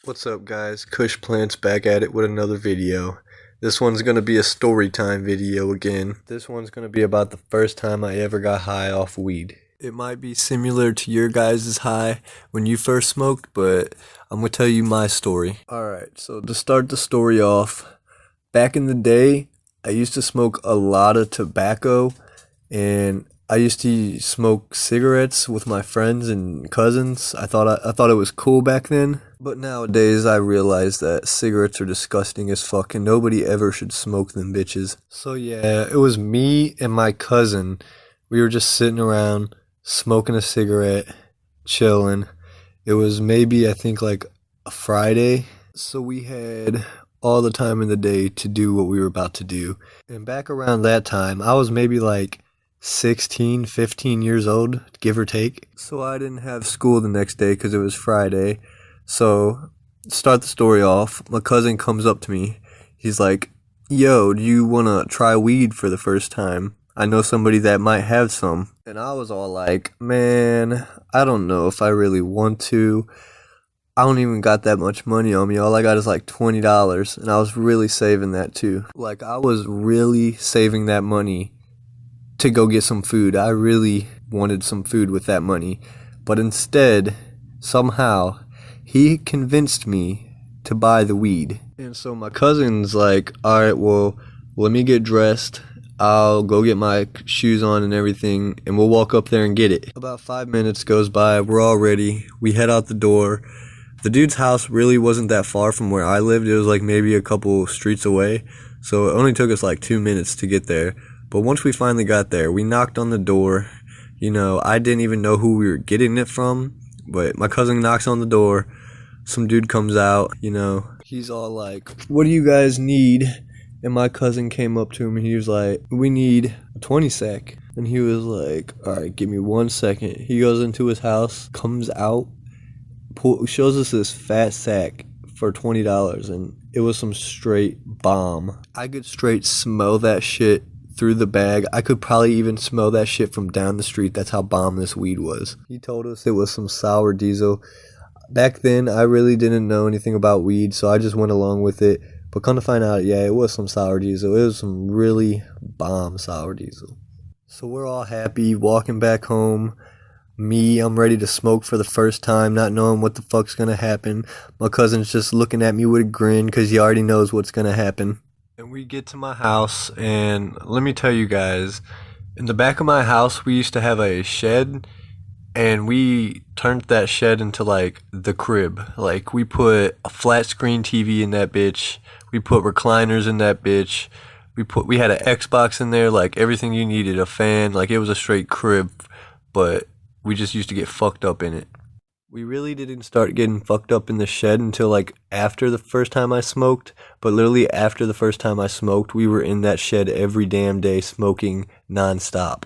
What's up guys, Kush Plants back at it with another video. This one's gonna be a story time video again. This one's gonna be about the first time I ever got high off weed. It might be similar to your guys' high when you first smoked, but I'm gonna tell you my story. Alright, so to start the story off, back in the day, I used to smoke a lot of tobacco, and I used to smoke cigarettes with my friends and cousins. I thought it was cool back then. But nowadays I realize that cigarettes are disgusting as fuck and nobody ever should smoke them bitches. So yeah, it was me and my cousin. We were just sitting around smoking a cigarette, chilling. It was maybe I think like a Friday. So we had all the time in the day to do what we were about to do. And back around that time, I was maybe like 16, 15 years old, give or take. So I didn't have school the next day because it was Friday. So, to start the story off, my cousin comes up to me. He's like, yo, do you want to try weed for the first time? I know somebody that might have some. And I was all like, man, I don't know if I really want to. I don't even got that much money on me. All I got is like $20. And I was really saving that too. Like, I was really saving that money to go get some food. I really wanted some food with that money. But instead, somehow, he convinced me to buy the weed. And so my cousin's like, alright, well, let me get dressed. I'll go get my shoes on and everything, and we'll walk up there and get it. About 5 minutes goes by, we're all ready. We head out the door. The dude's house really wasn't that far from where I lived. It was like maybe a couple streets away. So it only took us like 2 minutes to get there. But once we finally got there, we knocked on the door. You know, I didn't even know who we were getting it from, but my cousin knocks on the door. Some dude comes out, you know, he's all like, what do you guys need? And my cousin came up to him and he was like, we need a 20 sack. And he was like, all right, give me 1 second. He goes into his house, comes out, shows us this fat sack for $20, and it was some straight bomb. I could straight smell that shit through the bag. I could probably even smell that shit from down the street. That's how bomb this weed was. He told us it was some sour diesel. Back then, I really didn't know anything about weed, so I just went along with it. But come to find out, yeah, it was some sour diesel. It was some really bomb sour diesel. So we're all happy, walking back home. Me, I'm ready to smoke for the first time, not knowing what the fuck's gonna happen. My cousin's just looking at me with a grin because he already knows what's gonna happen. And we get to my house, and let me tell you guys, in the back of my house, we used to have a shed. And we turned that shed into like the crib. Like, we put a flat screen TV in that bitch. We put recliners in that bitch. We had an Xbox in there, like everything you needed, a fan. Like, it was a straight crib, but we just used to get fucked up in it. We really didn't start getting fucked up in the shed until like after the first time I smoked. But literally after the first time I smoked, we were in that shed every damn day smoking nonstop.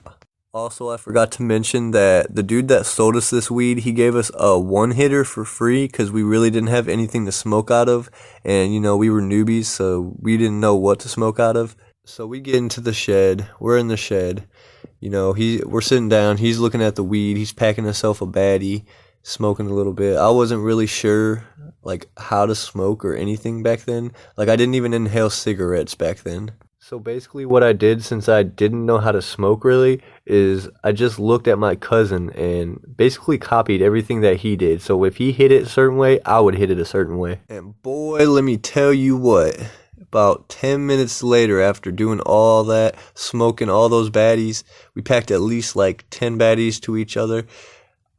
Also, I forgot to mention that the dude that sold us this weed, he gave us a one-hitter for free because we really didn't have anything to smoke out of. And, you know, we were newbies, so we didn't know what to smoke out of. So we get into the shed. We're in the shed. You know, we're sitting down. He's looking at the weed. He's packing himself a baddie, smoking a little bit. I wasn't really sure, like, how to smoke or anything back then. Like, I didn't even inhale cigarettes back then. So basically what I did, since I didn't know how to smoke really, is I just looked at my cousin and basically copied everything that he did. So if he hit it a certain way, I would hit it a certain way. And boy, let me tell you what, about 10 minutes later, after doing all that, smoking all those baddies, we packed at least like 10 baddies to each other.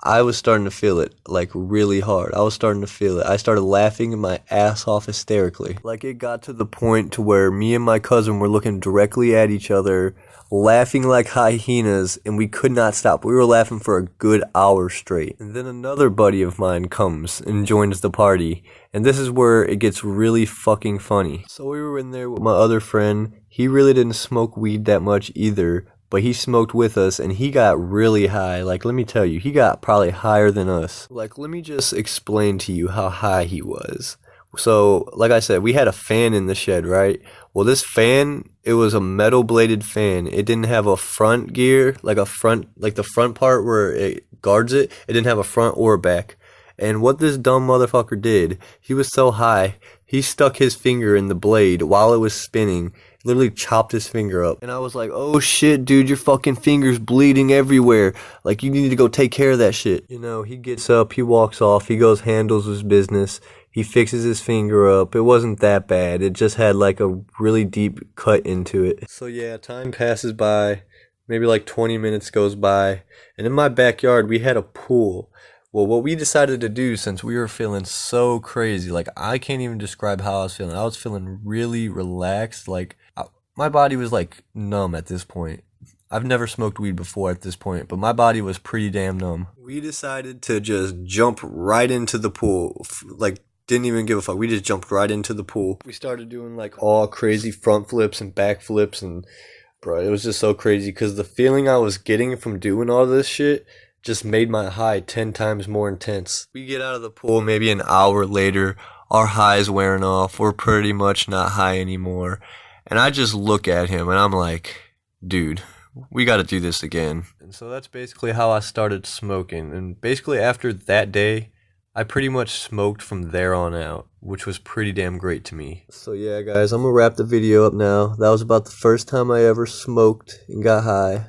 I was starting to feel it, like, really hard. I was starting to feel it. I started laughing my ass off hysterically. Like, it got to the point to where me and my cousin were looking directly at each other, laughing like hyenas, and we could not stop. We were laughing for a good hour straight. And then another buddy of mine comes and joins the party, and this is where it gets really fucking funny. So we were in there with my other friend. He really didn't smoke weed that much either, but he smoked with us, and he got really high. Like, let me tell you, he got probably higher than us. Like, let me just explain to you how high he was. So, like I said, we had a fan in the shed, right? Well, this fan, it was a metal bladed fan. It didn't have a front gear, like the front part where it guards it. It didn't have a front or a back. And what this dumb motherfucker did, he was so high, he stuck his finger in the blade while it was spinning, literally chopped his finger up. And I was like, oh shit, dude, your fucking finger's bleeding everywhere. Like, you need to go take care of that shit. You know, he gets up, he walks off, he goes, handles his business. He fixes his finger up. It wasn't that bad. It just had like a really deep cut into it. So yeah, time passes by. Maybe like 20 minutes goes by. And in my backyard, we had a pool. Well, what we decided to do, since we were feeling so crazy, like I can't even describe how I was feeling. I was feeling really relaxed. Like my body was like numb at this point. I've never smoked weed before at this point, but my body was pretty damn numb. We decided to just jump right into the pool. Like, didn't even give a fuck. We just jumped right into the pool. We started doing like all crazy front flips and back flips, and bro, it was just so crazy because the feeling I was getting from doing all this shit just made my high 10 times more intense. We get out of the pool maybe an hour later, our high's wearing off, we're pretty much not high anymore, and I just look at him and I'm like, dude, we gotta do this again. And so that's basically how I started smoking, and basically after that day, I pretty much smoked from there on out, which was pretty damn great to me. So yeah, guys, I'm gonna wrap the video up now. That was about the first time I ever smoked and got high.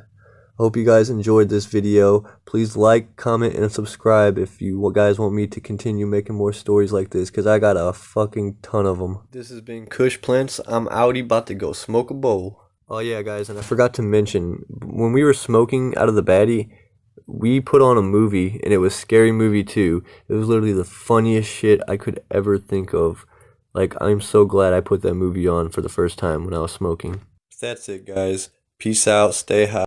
Hope you guys enjoyed this video. Please like, comment, and subscribe if you guys want me to continue making more stories like this, because I got a fucking ton of them. This has been Kush Plants. I'm outie, about to go smoke a bowl. Oh yeah, guys, and I forgot to mention, when we were smoking out of the baddie, we put on a movie, and it was Scary Movie 2. It was literally the funniest shit I could ever think of. Like, I'm so glad I put that movie on for the first time when I was smoking. That's it, guys. Peace out. Stay high.